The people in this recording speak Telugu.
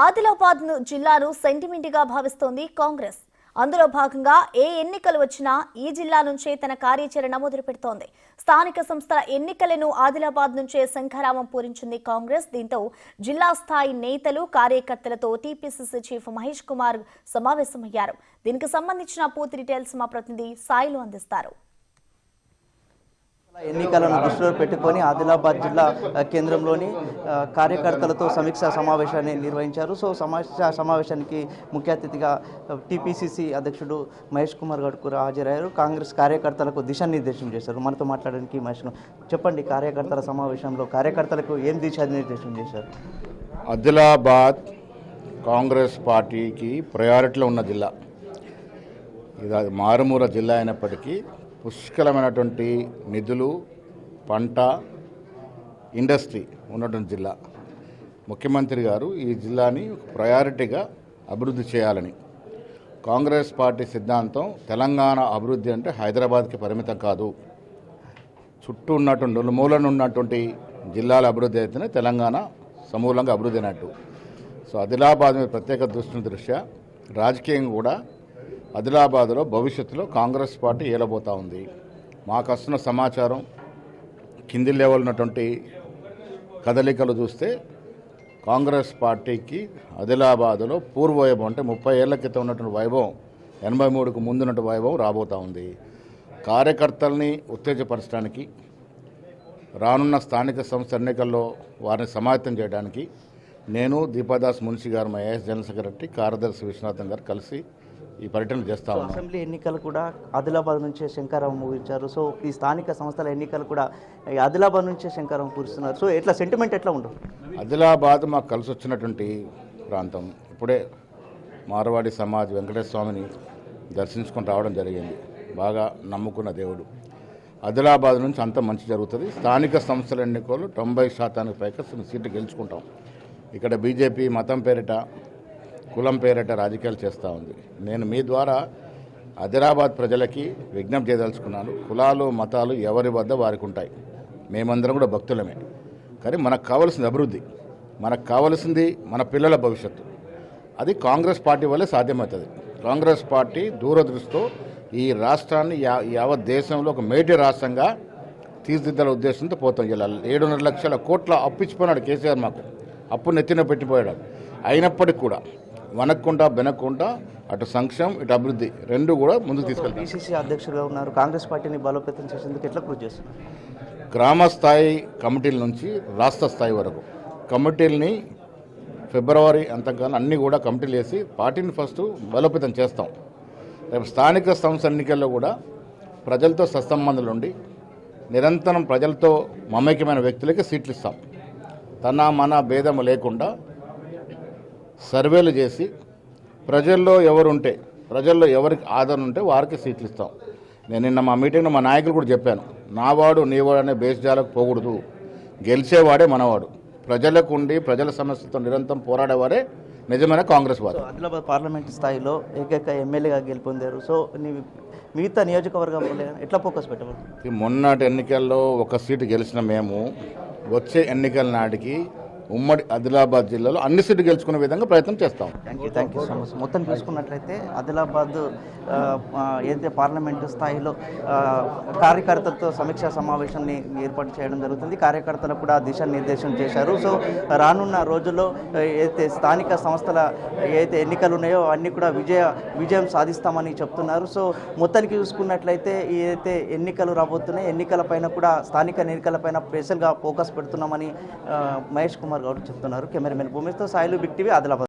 ఆదిలాబాద్ జిల్లాను సెంటిమెంట్ గా భావిస్తోంది కాంగ్రెస్. అందులో భాగంగా ఏ ఎన్నికలు వచ్చినా ఈ జిల్లా నుంచే తన కార్యాచరణ మొదలు పెడుతోంది. స్థానిక సంస్థల ఎన్నికలను ఆదిలాబాద్ నుంచే శంఖారావం పూరించింది కాంగ్రెస్. దీంతో జిల్లా స్థాయి నేతలు కార్యకర్తలతో టీపీసీసీ చీఫ్ మహేష్ కుమార్ సమావేశమయ్యారు. దీనికి సంబంధించిన పూర్తి డీటెయిల్స్ మా ప్రతినిధి సాయిలు అందిస్తారు. ఎన్నికలను దృష్టిలో పెట్టుకొని ఆదిలాబాద్ జిల్లా కేంద్రంలోని కార్యకర్తలతో సమీక్షా సమావేశాన్ని నిర్వహించారు. సో సమావేశానికి ముఖ్య అతిథిగా టీపీసీసీ అధ్యక్షుడు మహేష్ కుమార్ గౌడ్ కూడా హాజరయ్యారు. కాంగ్రెస్ కార్యకర్తలకు దిశానిర్దేశం చేశారు. మనతో మాట్లాడడానికి మహేష్, చెప్పండి, కార్యకర్తల సమావేశంలో కార్యకర్తలకు ఏం దిశానిర్దేశం చేశారు? ఆదిలాబాద్ కాంగ్రెస్ పార్టీకి ప్రయారిటీలో ఉన్న జిల్లా. ఇది మారుమూల జిల్లా అయినప్పటికీ పుష్కలమైనటువంటి నిధులు, పంట, ఇండస్ట్రీ ఉన్నటువంటి జిల్లా. ముఖ్యమంత్రి గారు ఈ జిల్లాని ప్రయారిటీగా అభివృద్ధి చేయాలని, కాంగ్రెస్ పార్టీ సిద్ధాంతం తెలంగాణ అభివృద్ధి అంటే హైదరాబాద్కి పరిమితం కాదు, చుట్టూ ఉన్నటువంటి నలుమూలను ఉన్నటువంటి జిల్లాల అభివృద్ధి అయితేనే తెలంగాణ సమూలంగా అభివృద్ధి అయినట్టు. సో ఆదిలాబాద్ మీద ప్రత్యేక దృష్ట్యా రాజకీయంగా కూడా ఆదిలాబాద్లో భవిష్యత్తులో కాంగ్రెస్ పార్టీ ఏలబోతూ ఉంది. మాకు వస్తున్న సమాచారం, కింది లెవెల్ ఉన్నటువంటి కదలికలు చూస్తే కాంగ్రెస్ పార్టీకి ఆదిలాబాద్లో పూర్వవైభవం అంటే 30 ఏళ్ల క్రితం ఉన్నటువంటి వైభవం, 83కు ముందున్నటువంటి వైభవం రాబోతూ ఉంది. కార్యకర్తల్ని ఉత్తేజపరచడానికి, రానున్న స్థానిక సంస్థ ఎన్నికల్లో వారిని సమాయత్తం చేయడానికి నేను, దీపాదాస్ మున్షి గారు, మా ఏఎస్ జనరల్ సెక్రటరీ, కార్యదర్శి విశ్వనాథన్ గారు కలిసి ఈ పర్యటన చేస్తా ఉన్నాం. అసెంబ్లీ ఎన్నికలు కూడా ఆదిలాబాద్ నుంచే శంకరావం పూరించారు. సో ఈ స్థానిక సంస్థల ఎన్నికలు కూడా ఆదిలాబాద్ నుంచే శంకరావం పూరిస్తున్నారు. సో ఎట్లా సెంటిమెంట్ ఎట్లా ఉంటుంది? ఆదిలాబాద్ మాకు కలిసి వచ్చినటువంటి ప్రాంతం. ఇప్పుడే మార్వాడి సమాజ్ వెంకటేశ్వర స్వామిని దర్శించుకొని రావడం జరిగింది. బాగా నమ్ముకున్న దేవుడు. ఆదిలాబాద్ నుంచి అంత మంచి జరుగుతుంది. స్థానిక సంస్థల ఎన్నికలు 90% పైగా సీట్లు గెలుచుకుంటాం. ఇక్కడ బీజేపీ మతం పేరిట, కులం పేరిట రాజకీయాలు చేస్తూ ఉంది. నేను మీ ద్వారా ఆదిలాబాద్ ప్రజలకి విజ్ఞప్తి చేయదలుచుకున్నాను. కులాలు, మతాలు ఎవరి వద్ద వారికి ఉంటాయి. మేమందరం కూడా భక్తులమే. కానీ మనకు కావాల్సింది అభివృద్ధి, మనకు కావాల్సింది మన పిల్లల భవిష్యత్తు. అది కాంగ్రెస్ పార్టీ వల్లే సాధ్యమవుతుంది. కాంగ్రెస్ పార్టీ దూరదృష్టితో ఈ రాష్ట్రాన్ని యావత్ దేశంలో ఒక మేటి రాష్ట్రంగా తీర్చిదిద్దాల ఉద్దేశంతో పోతాం. ఇలా 7.5 లక్షల కోట్ల అప్పిచ్చిపోయినాడు కేసీఆర్. మాకు అప్పు నెత్తిన పెట్టిపోయాడు. అయినప్పటికీ కూడా వనక్కుండా బెనక్కుండా అటు సంక్షేమం, ఇటు అభివృద్ధి రెండు కూడా ముందుకు తీసుకెళ్తారు. పిసిసి అధ్యక్షుడిగా ఉన్నారు. కాంగ్రెస్ పార్టీని బలోపేతం చేసేందుకు ఎట్లా కృషి చేస్తున్నారు? గ్రామ స్థాయి కమిటీల నుంచి రాష్ట్ర స్థాయి వరకు కమిటీలని ఫిబ్రవరి అంతకాలం అన్నీ కూడా కమిటీలు వేసి పార్టీని ఫస్ట్ బలోపేతం చేస్తాం. రేపు స్థానిక సంస్థ ఎన్నికల్లో కూడా ప్రజలతో సత్సంబంధాలు ఉండి నిరంతరం ప్రజలతో మమేకమైన వ్యక్తులకి సీట్లు ఇస్తాం. తన మన భేదము లేకుండా సర్వేలు చేసి ప్రజల్లో ఎవరుంటే, ప్రజల్లో ఎవరికి ఆదరణ ఉంటే వారికి సీట్లు ఇస్తాం. నేను నిన్న మా మీటింగ్లో మా నాయకులు కూడా చెప్పాను, నావాడు నీవాడు అనే బేస్జాలకు పోకూడదు. గెలిచేవాడే మనవాడు. ప్రజలకు ఉండి ప్రజల సమస్యలతో నిరంతరం పోరాడేవాడే నిజమైన కాంగ్రెస్ వారు. ఆదిలాబాద్ పార్లమెంట్ స్థాయిలో ఏకైక ఎమ్మెల్యేగా గెలుపొందారు. సో మిగతా నియోజకవర్గంలో ఎట్లా ఫోకస్ పెట్టబోతుంది? మొన్నటి ఎన్నికల్లో ఒక సీటు గెలిచిన మేము వచ్చే ఎన్నికల నాటికి ఉమ్మడి ఆదిలాబాద్ జిల్లాలో అన్ని సీట్లు గెలుచుకునే విధంగా ప్రయత్నం చేస్తాం. Thank you so much. మొత్తం చూసుకున్నట్లయితే ఆదిలాబాద్ ఏదైతే పార్లమెంటు స్థాయిలో కార్యకర్తలతో సమీక్షా సమావేశాన్ని ఏర్పాటు చేయడం జరుగుతుంది. కార్యకర్తలకు కూడా దిశానిర్దేశం చేశారు. సో రానున్న రోజుల్లో ఏదైతే స్థానిక సంస్థల ఏదైతే ఎన్నికలు ఉన్నాయో అన్నీ కూడా విజయం సాధిస్తామని చెప్తున్నారు. సో మొత్తానికి చూసుకున్నట్లయితే ఏదైతే ఎన్నికలు రాబోతున్నాయి, ఎన్నికలపైన కూడా స్థానిక ఎన్నికలపైన స్పెషల్గా ఫోకస్ పెడుతున్నామని మహేష్ కుమార్ గౌడ్ చెప్తున్నారు. కెమెరామెన్ భూమితో సాయిలు, బిగ్ టీవీ, ఆదిలాబాద్.